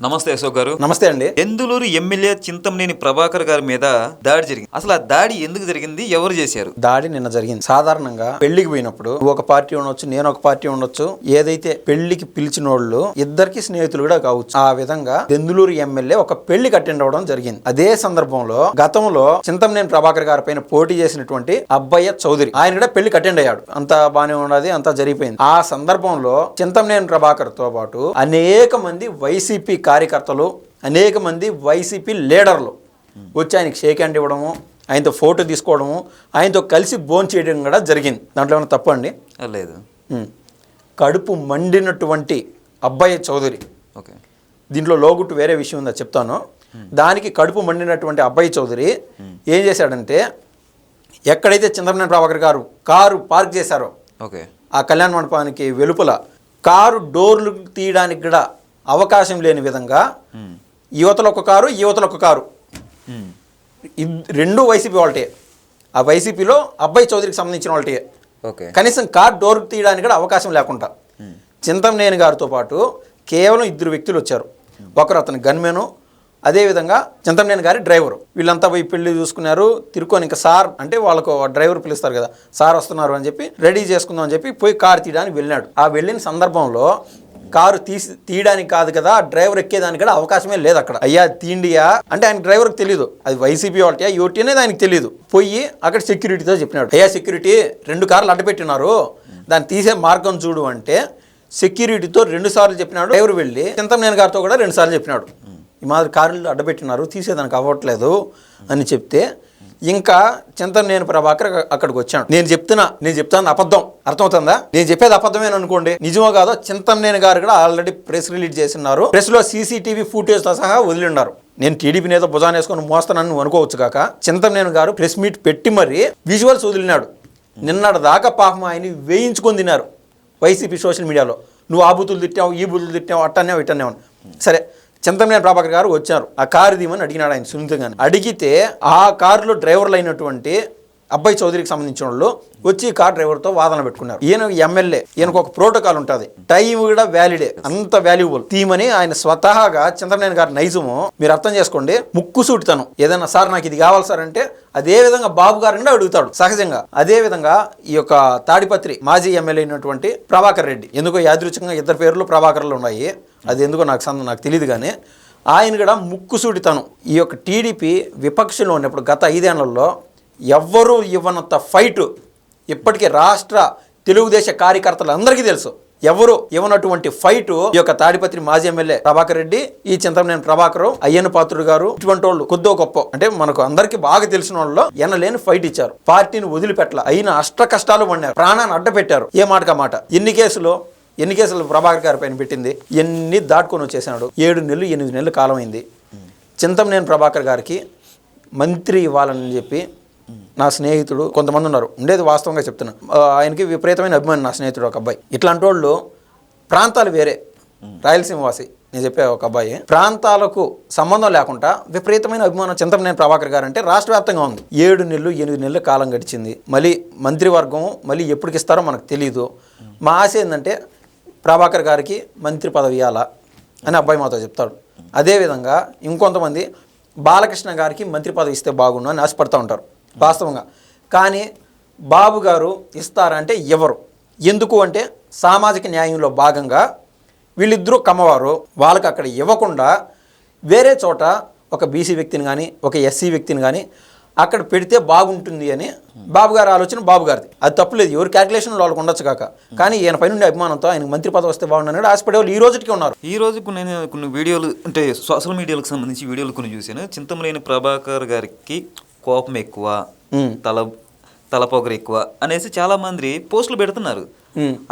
నమస్తే అశోక్ గారు. నమస్తే అండి. దెందులూరు ఎమ్మెల్యే చింతమనేని ప్రభాకర్ గారి మీద దాడి జరిగింది. అసలు ఆ దాడి ఎందుకు జరిగింది, ఎవరు చేశారు? దాడి నిన్న జరిగింది. సాధారణంగా పెళ్లికి పోయినప్పుడు ఒక పార్టీ ఉండొచ్చు, నేను ఒక పార్టీ ఉండొచ్చు, ఏదైతే పెళ్లికి పిలిచిన వాళ్ళు ఇద్దరికి స్నేహితులు కూడా కావచ్చు. ఆ విధంగా దెందులూరు ఎమ్మెల్యే ఒక పెళ్లికి అటెండ్ అవ్వడం జరిగింది. అదే సందర్భంలో గతంలో చింతమనేని ప్రభాకర్ గారి పైన పోటీ చేసినటువంటి అబ్బయ్య చౌదరి ఆయన కూడా పెళ్లికి అటెండ్ అయ్యాడు. అంతా బానే ఉన్నది, అంతా జరిగిపోయింది. ఆ సందర్భంలో చింతమనేని ప్రభాకర్ తో పాటు అనేక మంది వైసీపీ కార్యకర్తలు, అనేక మంది వైసీపీ లీడర్లు వచ్చి ఆయనకి షేక్ హ్యాండ్ ఇవ్వడము, ఆయనతో ఫోటో తీసుకోవడము, ఆయనతో కలిసి భోజనం చేయడం కూడా జరిగింది. దాంట్లో ఏమైనా తప్పు అండి? లేదు. కడుపు మండినటువంటి అబ్బయ్య చౌదరి, ఓకే, దీంట్లో లోగుట్టు వేరే విషయం ఉందా చెప్తాను. దానికి కడుపు మండినటువంటి అబ్బయ్య చౌదరి ఏం చేశాడంటే, ఎక్కడైతే చింతమనేని ప్రభాకర్ గారు కారు పార్క్ చేశారో ఓకే, ఆ కళ్యాణ మండపానికి వెలుపల కారు డోర్లు తీయడానికి కూడా అవకాశం లేని విధంగా యువతలో ఒక కారు, యువతలో ఒక కారు, రెండు వైసీపీ వాళ్ళే. ఆ వైసీపీలో అబ్బాయి చౌదరికి సంబంధించిన వాళ్ళే. ఓకే, కనీసం కారు డోర్ తీయడానికి కూడా అవకాశం లేకుండా చింతమనేని గారితో పాటు కేవలం ఇద్దరు వ్యక్తులు వచ్చారు. ఒకరు అతని గన్మెను, అదేవిధంగా చింతమనేని గారి డ్రైవరు. వీళ్ళంతా పోయి పెళ్లి చూసుకున్నారు. తిరుక్కొని ఇంకా సార్ అంటే వాళ్ళకు డ్రైవర్ పిలుస్తారు కదా, సార్ వస్తున్నారు అని చెప్పి రెడీ చేసుకుందాం అని చెప్పి పోయి కారు తీయడానికి వెళ్ళినాడు. ఆ వెళ్ళిన సందర్భంలో కారు తీయడానికి కాదు కదా, డ్రైవర్ ఎక్కేదానికి కూడా అవకాశమే లేదు అక్కడ. అయ్యా తీండియా అంటే ఆయన డ్రైవర్కి తెలియదు అది వైసీపీ వాళ్ళకి యూటీ అనేది ఆయనకు తెలియదు. పోయి అక్కడ సెక్యూరిటీతో చెప్పినాడు, అయ్యా సెక్యూరిటీ 2 కార్లు అడ్డపెట్టినారు, దాన్ని తీసే మార్గం చూడు అంటే సెక్యూరిటీతో 2 సార్లు చెప్పినాడు. డ్రైవర్ వెళ్ళి చింతమనేని గారితో కూడా 2 సార్లు చెప్పినాడు, ఈ మాదిరి కార్లు అడ్డపెట్టినారు, తీసేదానికి అవ్వట్లేదు అని చెప్తే ఇంకా చింతమనేని ప్రభాకర్ అక్కడికి వచ్చాడు. నేను చెప్తాను అబద్ధం, అర్థమవుతుందా? నేను చెప్పేది అబద్ధమేని అనుకోండి, నిజమో కాదో చింతమనేని గారు కూడా ఆల్రెడీ ప్రెస్ రిలీజ్ చేస్తున్నారు. ప్రెస్ లో సీసీటీవీ ఫుటేజ్తో సహా వదిలిన్నారు. నేను టీడీపీ నేత భుజాన్ని వేసుకొని మోస్తానని అనుకోవచ్చు కాక, చింతమనేని గారు ప్రెస్ మీట్ పెట్టి మరీ విజువల్స్ వదిలినాడు. నిన్నటి దాకా పాపం ఆయన వేయించుకొని తిన్నారు వైసీపీ సోషల్ మీడియాలో. నువ్వు ఆ బూతులు తిట్టావు, ఈ బూతులు తిట్టావు, అట్టనేవు ఇట్టనేవు. సరే, చింతమనేని ప్రభాకర్ గారు వచ్చారు, ఆ కారు దీమని అడిగినాడు ఆయన సున్నితంగానే. అడిగితే ఆ కారులో డ్రైవర్లు అయినటువంటి అబ్బాయి చౌదరికి సంబంధించిన వాళ్ళు వచ్చి కార్ డ్రైవర్తో వాదన పెట్టుకున్నారు. ఈయన ఎమ్మెల్యే, ఈయనకు ఒక ప్రోటోకాల్ ఉంటుంది, టైం కూడా వ్యాలిడే, అంత వాల్యుబుల్ థీమని ఆయన స్వతహాగా చింతమనేని గారి నైజము మీరు అర్థం చేసుకోండి. ముక్కుసూటితనం ఏదైనా సార్ నాకు ఇది కావాలి సార్ అంటే అదే విధంగా బాబు గారిని అడుగుతాడు సహజంగా. అదే విధంగా ఈ యొక్క తాడిపత్రి మాజీ ఎమ్మెల్యే అయినటువంటి ప్రభాకర్ రెడ్డి, ఎందుకో యాదృచ్ఛికంగా 2 పేర్లు ప్రభాకర్లు ఉన్నాయి, అది ఎందుకో నాకు తెలియదు. కానీ ఆయన కూడా ముక్కుసూటితనం. ఈ యొక్క టీడీపీ విపక్షంలో ఉన్నప్పుడు గత 5 ఏళ్లలో ఎవ్వరూ ఇవ్వనంత ఫైటు ఇప్పటికీ రాష్ట్ర తెలుగుదేశ కార్యకర్తలు అందరికీ తెలుసు. ఎవరు ఇవ్వనటువంటి ఫైటు ఈ యొక్క తాడిపత్రి మాజీ ఎమ్మెల్యే ప్రభాకర్ రెడ్డి, ఈ చింతమనేని ప్రభాకర్, అయ్యన్న పాత్రుడు గారు, ఇటువంటి వాళ్ళు కొద్దో గొప్ప అంటే మనకు అందరికీ బాగా తెలిసిన వాళ్ళలో ఎనలేని ఫైట్ ఇచ్చారు. పార్టీని వదిలిపెట్ల, అయిన అష్ట కష్టాలు పడినారు, ప్రాణాన్ని అడ్డపెట్టారు. ఏ మాటకా మాట. ఎన్ని కేసులు ప్రభాకర్ గారి పైన పెట్టింది, ఎన్ని దాటుకొని వచ్చేసినాడు. 7 నెలలు 8 నెలల కాలం అయింది. చింతమనేని ప్రభాకర్ గారికి మంత్రి ఇవ్వాలని చెప్పి నా స్నేహితుడు కొంతమంది ఉన్నారు, ఉండేది వాస్తవంగా చెప్తున్నా, ఆయనకి విపరీతమైన అభిమానం నా స్నేహితుడు ఒక అబ్బాయి. ఇట్లాంటి వాళ్ళు ప్రాంతాలు వేరే, రాయలసీమ వాసి నేను చెప్పే ఒక అబ్బాయి, ప్రాంతాలకు సంబంధం లేకుండా విపరీతమైన అభిమానం చింతమనేని ప్రభాకర్ గారు అంటే రాష్ట్ర వ్యాప్తంగా ఉంది. 7 నెలలు 8 నెలల కాలం గడిచింది. మళ్ళీ మంత్రివర్గం మళ్ళీ ఎప్పటికి ఇస్తారో మనకు తెలీదు. మా ఆశ ఏంటంటే ప్రభాకర్ గారికి మంత్రి పదవి ఇవ్వాలా అని అబ్బాయి మాతో చెప్తాడు. అదేవిధంగా ఇంకొంతమంది బాలకృష్ణ గారికి మంత్రి పదవి ఇస్తే బాగుండు అని ఆశపడుతూ ఉంటారు వాస్తవంగా. కానీ బాబు గారు ఇస్తారంటే ఎవరు, ఎందుకు అంటే సామాజిక న్యాయంలో భాగంగా వీళ్ళిద్దరూ కమ్మవారు, వాళ్ళకి అక్కడ ఇవ్వకుండా వేరే చోట ఒక బీసీ వ్యక్తిని కానీ ఒక ఎస్సీ వ్యక్తిని కానీ అక్కడ పెడితే బాగుంటుంది అని బాబు గారి ఆలోచన, బాబు గారిది. అది తప్పులేదు, ఎవరు క్యాల్కులేషన్ వాళ్ళకు ఉండొచ్చు కాక. కానీ ఈయన పైన ఉండే అభిమానంతో ఆయనకు మంత్రి పదవి వస్తే బాగుండని ఆశపడే వాళ్ళు ఈ రోజుకి ఉన్నారు. ఈ రోజు కొన్ని వీడియోలు అంటే సోషల్ మీడియాలకు సంబంధించి వీడియోలు కొన్ని చూశాను. చింతమనేని ప్రభాకర్ గారికి కోపం ఎక్కువ, తలపొగరు ఎక్కువ అనేసి చాలా మంది పోస్టులు పెడుతున్నారు.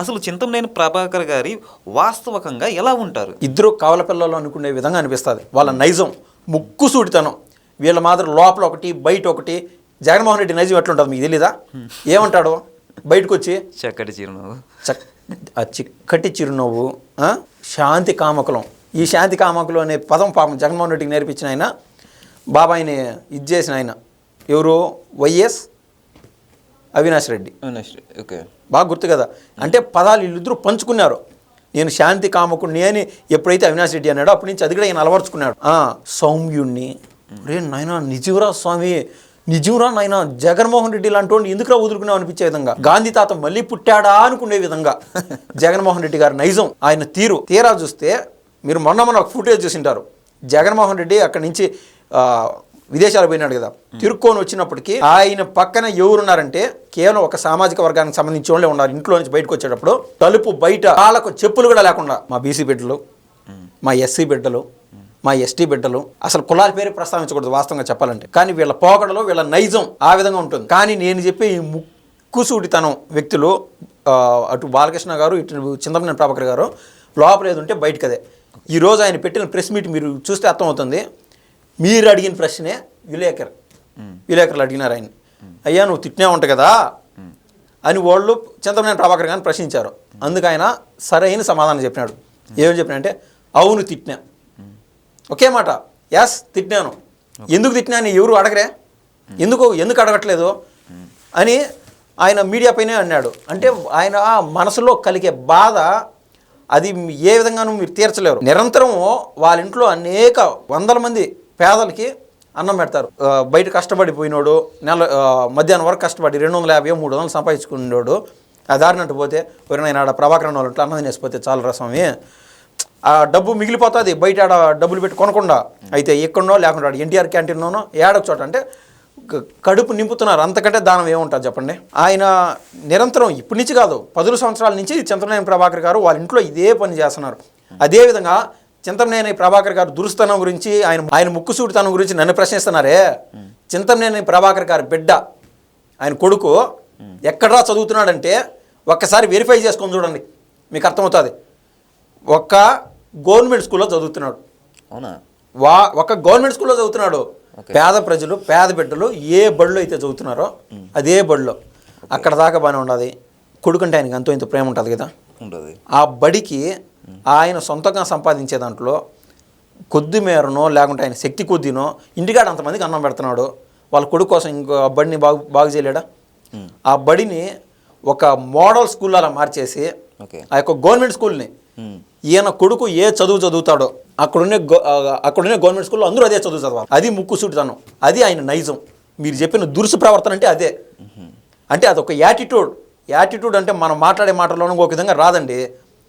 అసలు చింతమనేని ప్రభాకర్ గారి వాస్తవకంగా ఎలా ఉంటారు? ఇద్దరు కవల పిల్లలు అనుకునే విధంగా అనిపిస్తుంది. వాళ్ళ నైజం, ముక్కుసూడితనం, వీళ్ళ మాత్రం లోపల ఒకటి బయట ఒకటి. జగన్మోహన్ రెడ్డి నైజం ఎట్లుంటుంది మీకు తెలీదా? ఏమంటాడు బయటకు వచ్చి? చక్కటి చిరునవ్వు, చిక్కటి చిరునవ్వు, శాంతి కామకులం. ఈ శాంతి కామకులు అనే పదం పాపం జగన్మోహన్ రెడ్డికి నేర్పించిన ఆయన, బాబాయిని ఇది చేసిన ఆయన ఎవరు? వైఎస్ అవినాష్ రెడ్డి. ఓకే, బాగా గుర్తు కదా. అంటే పదాలు వీళ్ళిద్దరూ పంచుకున్నారు. నేను శాంతి కామకుడిని అని ఎప్పుడైతే అవినాష్ రెడ్డి అన్నాడో అప్పటి నుంచి అది కూడా ఆయన అలవర్చుకున్నాడు. సౌమ్యుణ్ణి, రే నాయన నిజంరా స్వామి, నిజంరా నాయన జగన్మోహన్ రెడ్డి లాంటి వాడిని ఎందుకురా వదులుకున్నావు అనిపించే విధంగా, గాంధీ తాత మళ్ళీ పుట్టాడా అనుకునే విధంగా జగన్మోహన్ రెడ్డి గారి నైజం, ఆయన తీరా చూస్తే మీరు మొన్న ఒక ఫుటేజ్ చూసింటారు. జగన్మోహన్ రెడ్డి అక్కడి నుంచి విదేశాలు పోయినాడు కదా, తిరుక్కొని వచ్చినప్పటికీ ఆయన పక్కన ఎవరున్నారంటే కేవలం ఒక సామాజిక వర్గానికి సంబంధించిన వాళ్ళే ఉన్నారు. ఇంట్లో నుంచి బయటకు వచ్చేటప్పుడు తలుపు బయట వాళ్ళకు చెప్పులు కూడా లేకుండా మా బీసీ బిడ్డలు, మా ఎస్సీ బిడ్డలు, మా ఎస్టీ బిడ్డలు, అసలు కులాల పేరు ప్రస్తావించకూడదు వాస్తవంగా చెప్పాలంటే, కానీ వీళ్ళ పోకడలో వీళ్ళ నైజం ఆ విధంగా ఉంటుంది. కానీ నేను చెప్పే ఈ ముక్కుసూటితనం వ్యక్తులు, అటు బాలకృష్ణ గారు ఇటు చింతమనేని ప్రభాకర్ గారు లోపల ఏది ఉంటే బయటకు అదే. ఈరోజు ఆయన పెట్టిన ప్రెస్ మీట్ మీరు చూస్తే అర్థమవుతుంది. మీరు అడిగిన ప్రశ్నే విలేకరులు అడిగినారు ఆయన, అయ్యా నువ్వు తిట్టినే ఉంటావు కదా అని వాళ్ళు చింతమనేని ప్రభాకర్ గారిని ప్రశ్నించారు. అందుకు ఆయన సరైన సమాధానం చెప్పినాడు. ఏమని చెప్పినంటే, అవును తిట్టినా, ఒకే మాట, ఎస్ తిట్టినాను. ఎందుకు తిట్టినాను ఎవరు అడగరే, ఎందుకు అడగట్లేదు అని ఆయన మీడియా పైనే అన్నాడు. అంటే ఆయన మనసులో కలిగే బాధ అది ఏ విధంగానూ మీరు తీర్చలేరు. నిరంతరం వాళ్ళ ఇంట్లో అనేక వందల మంది పేదలకి అన్నం పెడతారు. బయట కష్టపడిపోయినోడు మధ్యాహ్నం వరకు కష్టపడి 250 300 సంపాదించుకునేవాడు ఆ దారినట్టు పోతే ఎవరైనా ఆడ ప్రభాకరన్ వాళ్ళు అన్నం తినేసిపోతే చాలు రస్వామి, ఆ డబ్బు మిగిలిపోతుంది బయట ఆడ డబ్బులు పెట్టి కొనకుండా. అయితే ఎక్కడనో లేకుండా ఎన్టీఆర్ క్యాంటీన్లోనో ఏడొక చోట అంటే కడుపు నింపుతున్నారు. అంతకంటే దానం ఏముంటుంది చెప్పండి. ఆయన నిరంతరం ఇప్పటి నుంచి కాదు 10 సంవత్సరాల నుంచి చింతమనేని ప్రభాకర్ గారు వాళ్ళ ఇంట్లో ఇదే పని చేస్తున్నారు. అదేవిధంగా చింతమనేని ప్రభాకర్ గారు దురుస్తనం గురించి ఆయన ముక్కుసూటితనం గురించి నన్ను ప్రశ్నిస్తున్నారే. చింతమనేని ప్రభాకర్ గారి బిడ్డ, ఆయన కొడుకు ఎక్కడా చదువుతున్నాడంటే ఒక్కసారి వెరిఫై చేసుకొని చూడండి, మీకు అర్థమవుతుంది. ఒక గవర్నమెంట్ స్కూల్లో చదువుతున్నాడు. అవునా? ఒక గవర్నమెంట్ స్కూల్లో చదువుతున్నాడు. పేద ప్రజలు, పేద బిడ్డలు ఏ బడిలో అయితే చదువుతున్నారో అదే బడిలో అక్కడ దాకా బాగానే ఉండదు. కొడుకుంటే ఆయనకి ఎంతో ఇంత ప్రేమ ఉంటుంది కదా, ఆ బడికి ఆయన సొంతంగా సంపాదించే దాంట్లో కొద్ది మేరనో లేకుంటే ఆయన శక్తి కొద్దినో ఇంటికాడ అంతమందికి అన్నం పెడుతున్నాడు. వాళ్ళ కొడుకు కోసం ఇంకో బడిని బాగు చేయలేడా? ఆ బడిని ఒక మోడల్ స్కూల్ అలా మార్చేసి ఆ యొక్క గవర్నమెంట్ స్కూల్ని ఈయన కొడుకు ఏ చదువు చదువుతాడో అక్కడున్నే గవర్నమెంట్ స్కూల్లో అందరూ అదే చదువు చదవాలి. అది ముక్కుసూటితనం, అది ఆయన నైజం. మీరు చెప్పిన దురుసు ప్రవర్తన అంటే అదే. అంటే అదొక యాటిట్యూడ్ అంటే మనం మాట్లాడే మాటల్లోనూ ఒక విధంగా రాదండి,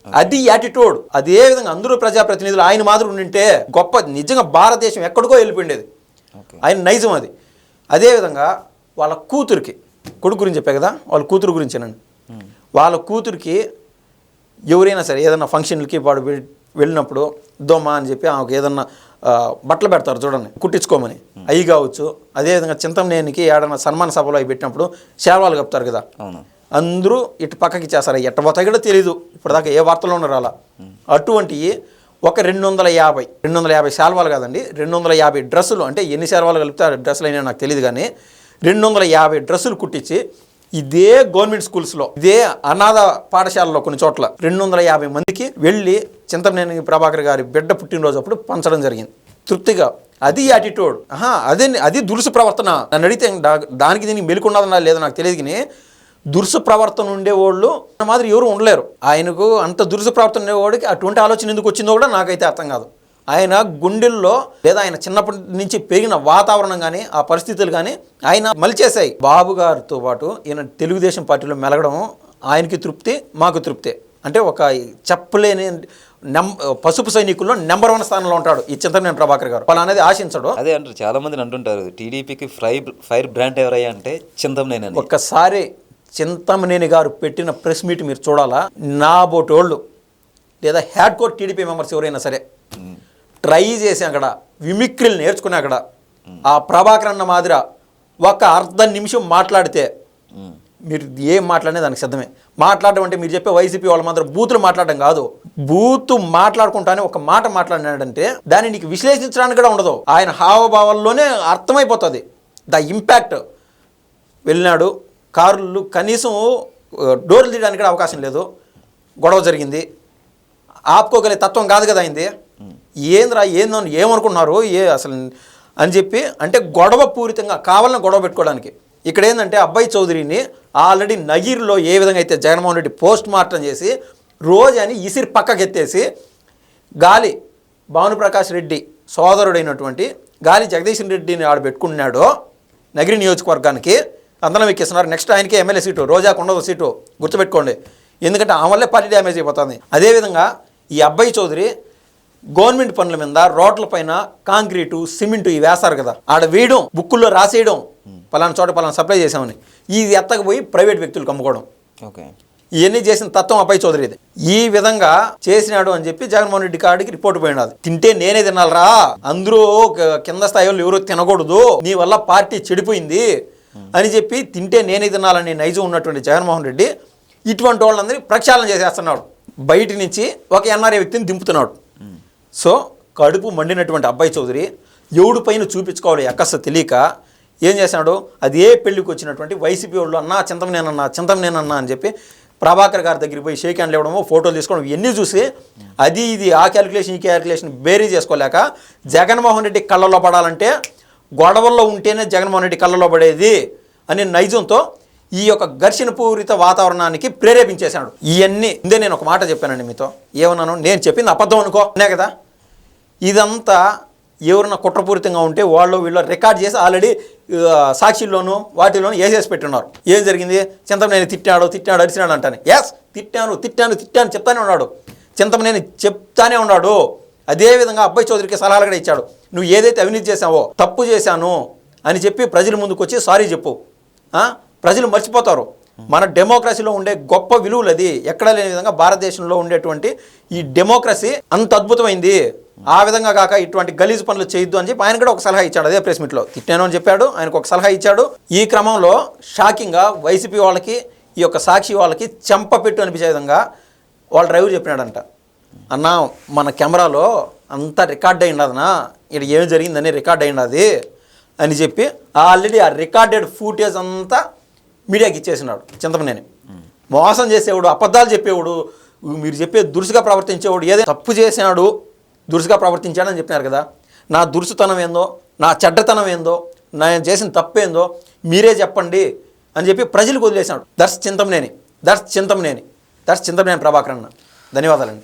అది యాటిట్యూడ్. అదే విధంగా అందరూ ప్రజాప్రతినిధులు ఆయన మాదిరి ఉండింటే గొప్ప, నిజంగా భారతదేశం ఎక్కడికో వెళ్ళిపోయిండేది. ఆయన నైజం అది. అదేవిధంగా వాళ్ళ కూతురికి, కొడుకు గురించి చెప్పే కదా, వాళ్ళ కూతురు గురించేనండి. వాళ్ళ కూతురికి ఎవరైనా సరే ఏదైనా ఫంక్షన్లకి వాడు వెళ్ళినప్పుడు దోమా అని చెప్పి ఆమెకు ఏదన్నా బట్టలు పెడతారు చూడండి కుట్టించుకోమని, అవి కావచ్చు. అదేవిధంగా చింతమనేనికి ఏడన్నా సన్మాన సభలో అవి పెట్టినప్పుడు శాల్వాలు కప్తారు కదా, అందరూ ఇటు పక్కకి చేస్తారు. ఎట్టబోతాయి కూడా తెలీదు, ఇప్పటిదాకా ఏ వార్తలోనూ రాలా. అటువంటి ఒక 250 శాల్వాలు కాదండి, 250 డ్రెస్సులు, అంటే ఎన్ని శాల్వాలు కలిపితే ఆ డ్రెస్సులు అయినా నాకు తెలియదు, కానీ 250 డ్రెస్సులు కుట్టించి ఇదే గవర్నమెంట్ స్కూల్స్లో, ఇదే అనాథ పాఠశాలలో కొన్ని చోట్ల 250 మందికి వెళ్ళి చింతమనేని ప్రభాకర్ గారి బిడ్డ పుట్టినరోజు అప్పుడు పంచడం జరిగింది తృప్తిగా. అది యాటిట్యూడ్. అది దురుసు ప్రవర్తన. నన్ను అడిగితే దానికి దీనికి మెలుకున్నదన్నా లేదో నాకు తెలియదు, కానీ దురుసు ప్రవర్తన ఉండేవాళ్ళు మాదిరి ఎవరు ఉండలేరు. ఆయనకు అంత దురుసు ప్రవర్తన ఉండేవాడికి అటువంటి ఆలోచన ఎందుకు వచ్చిందో కూడా నాకైతే అర్థం కాదు. ఆయన గుండెల్లో లేదా ఆయన చిన్నప్పటి నుంచి పెరిగిన వాతావరణం కానీ ఆ పరిస్థితులు కానీ ఆయన మలిచేశాయి. బాబు గారితో పాటు ఈయన తెలుగుదేశం పార్టీలో మెలగడం ఆయనకి తృప్తి, మాకు తృప్తి. అంటే ఒక చెప్పలేని పసుపు సైనికుల్లో నెంబర్ 1 స్థానంలో ఉంటాడు ఈ చింతమనేని ప్రభాకర్ గారు. వాళ్ళు అనేది ఆశించడు. అదే అంటారు చాలా మంది అంటుంటారు, టీడీపీకి ఫైర్ బ్రాండ్ ఎవరయ్యా అంటే చింతమనేని. ఒక్కసారి చింతమనేని గారు పెట్టిన ప్రెస్ మీట్ మీరు చూడాలా. నా బోటోళ్ళు లేదా హ్యాడ్ కోర్ టీడీపీ మెంబర్స్ ఎవరైనా సరే ట్రై చేసి అక్కడ విమిక్రిలు నేర్చుకుని అక్కడ ఆ ప్రభాకర్ అన్న మాదిర ఒక అర్ధ నిమిషం మాట్లాడితే మీరు ఏం మాట్లాడినా దానికి సిద్ధమే. మాట్లాడడం అంటే మీరు చెప్పే వైసీపీ వాళ్ళ మాత్రం బూతులు మాట్లాడడం కాదు, బూతు మాట్లాడుకుంటానే ఒక మాట మాట్లాడినాడంటే దాన్ని నీకు విశ్లేషించడానికి కూడా ఉండదు. ఆయన హావభావాల్లోనే అర్థమైపోతుంది ద ఇంపాక్ట్. వెళ్ళినాడు, కార్లు కనీసం డోర్లు తీయడానికి కూడా అవకాశం లేదు, గొడవ జరిగింది, ఆపుకోగలే తత్వం కాదు కదా అయింది. ఏంద్రా ఏమనుకున్నారు అసలు అని చెప్పి అంటే గొడవ పూరితంగా కావాలని గొడవ పెట్టుకోవడానికి. ఇక్కడ ఏంటంటే అబ్బాయి చౌదరిని ఆల్రెడీ నగిరిలో ఏ విధంగా అయితే జగన్మోహన్ రెడ్డి పోస్ట్ మార్టం చేసి రోజాని ఇసిరి పక్కకెత్తేసి గాలి భానుప్రకాష్ రెడ్డి సోదరుడైనటువంటి గాలి జగదీశ్ రెడ్డిని ఆడ పెట్టుకున్నాడు నగిరి నియోజకవర్గానికి అందరం ఎక్కిస్తున్నారు. నెక్స్ట్ ఆయనకి ఎమ్మెల్యే సీటు, రోజాకు ఉండదు సీటు, గుర్తుపెట్టుకోండి. ఎందుకంటే ఆ వల్లే పార్టీ డ్యామేజ్ అయిపోతుంది. అదేవిధంగా ఈ అబ్బాయి చౌదరి గవర్నమెంట్ పనుల మీద రోడ్ల పైన కాంక్రీటు సిమెంటు ఇవి వేస్తారు కదా, ఆడ వేయడం, బుక్కుల్లో రాసేయడం, పలానా చోట పలానా సప్లై చేసామని, ఇది ఎత్తకపోయి ప్రైవేట్ వ్యక్తులకు అమ్ముకోవడం, ఓకే, ఇవన్నీ చేసిన తత్వం అబ్బాయి చౌదరిది. ఈ విధంగా చేసినాడు అని చెప్పి జగన్మోహన్ రెడ్డి కాడికి రిపోర్ట్ పోయినది. తింటే నేనే తినాలరా, అందరూ కింద స్థాయి వాళ్ళు ఎవరో తినకూడదు, నీ వల్ల పార్టీ చెడిపోయింది అని చెప్పి తింటే నేనే తినాలని నైజం ఉన్నటువంటి జగన్మోహన్ రెడ్డి ఇటువంటి వాళ్ళందరినీ ప్రక్షాళన చేసేస్తున్నాడు. బయట నుంచి ఒక ఎన్ఆర్ఐ వ్యక్తిని దింపుతున్నాడు. సో కడుపు మండినటువంటి అబ్బాయి చౌదరి ఎవడు పైన చూపించుకోవాలి ఎక్కస తెలియక ఏం చేశాడు, అదే పెళ్లికి వచ్చినటువంటి వైసీపీ వాళ్ళు అన్నా చింతమనేనన్నా అని చెప్పి ప్రభాకర్ గారి దగ్గరికి పోయి షేక్ హ్యాండ్లు ఇవ్వడము, ఫోటోలు తీసుకోవడం, ఇవన్నీ చూసి అది ఇది ఆ క్యాలిక్యులేషన్ ఈ క్యాలిక్యులేషన్ బేరీ చేసుకోలేక జగన్మోహన్ రెడ్డి కళ్ళలో పడాలంటే గొడవల్లో ఉంటేనే జగన్మోహన్ రెడ్డి కళ్ళలో పడేది అనే నైజంతో ఈ యొక్క ఘర్షణ పూరిత వాతావరణానికి ప్రేరేపించేశాడు. ఇవన్నీ ముందే నేను ఒక మాట చెప్పానండి మీతో, ఏమన్నాను, నేను చెప్పింది అబద్ధం అనుకో అనే కదా. ఇదంతా ఎవరన్నా కుట్రపూరితంగా ఉంటే వాళ్ళు వీళ్ళు రికార్డ్ చేసి ఆల్రెడీ సాక్షిల్లోనూ వాటిలోనూ వేసేసి పెట్టున్నారు. ఏం జరిగింది, చింతమనేని తిట్టాడు అరిచినాడు అంటాను. ఎస్, తిట్టాను చెప్తానే ఉన్నాడు, చింతమనేని చెప్తానే ఉన్నాడు. అదేవిధంగా అబ్బాయి చౌదరికి సలహాలు కూడా ఇచ్చాడు, నువ్వు ఏదైతే అవినీతి చేసావో, తప్పు చేశాను అని చెప్పి ప్రజల ముందుకు వచ్చి సారీ చెప్పు, ప్రజలు మర్చిపోతారు. మన డెమోక్రసీలో ఉండే గొప్ప విలువలు అది ఎక్కడా లేని విధంగా భారతదేశంలో ఉండేటువంటి ఈ డెమోక్రసీ అంత అద్భుతమైంది. ఆ విధంగా కాక ఇటువంటి గలీజు పనులు చేయొద్దు అని చెప్పి ఆయన కూడా ఒక సలహా ఇచ్చాడు. అదే ప్రెస్ మీట్లో తిట్టాను అని చెప్పాడు, ఆయనకు ఒక సలహా ఇచ్చాడు. ఈ క్రమంలో షాకింగ్గా వైసీపీ వాళ్ళకి ఈ యొక్క సాక్షి వాళ్ళకి చెంపపెట్టు అనిపించే విధంగా వాళ్ళ డ్రైవర్ చెప్పినాడంట, అన్నా మన కెమెరాలో అంతా రికార్డ్ అయ్యిండదనా, ఇక్కడ ఏం జరిగిందని రికార్డ్ అయ్యింది అని చెప్పి ఆల్రెడీ ఆ రికార్డెడ్ ఫూటేజ్ అంతా మీడియాకి ఇచ్చేసినాడు. చింతమనేని మోసం చేసేవాడు, అబద్ధాలు చెప్పేవాడు, మీరు చెప్పే దురుసుగా ప్రవర్తించేవాడు, ఏదైనా తప్పు చేసినాడు దురుసుగా ప్రవర్తించాడని చెప్పినారు కదా, నా దురుసుతనం ఏందో, నా చెడ్డతనం ఏందో, నేను చేసిన తప్పేందో మీరే చెప్పండి అని చెప్పి ప్రజలకు వదిలేశాడు. దట్స్ చింతమనేని ప్రభాకర్ అన్న. ధన్యవాదాలండి.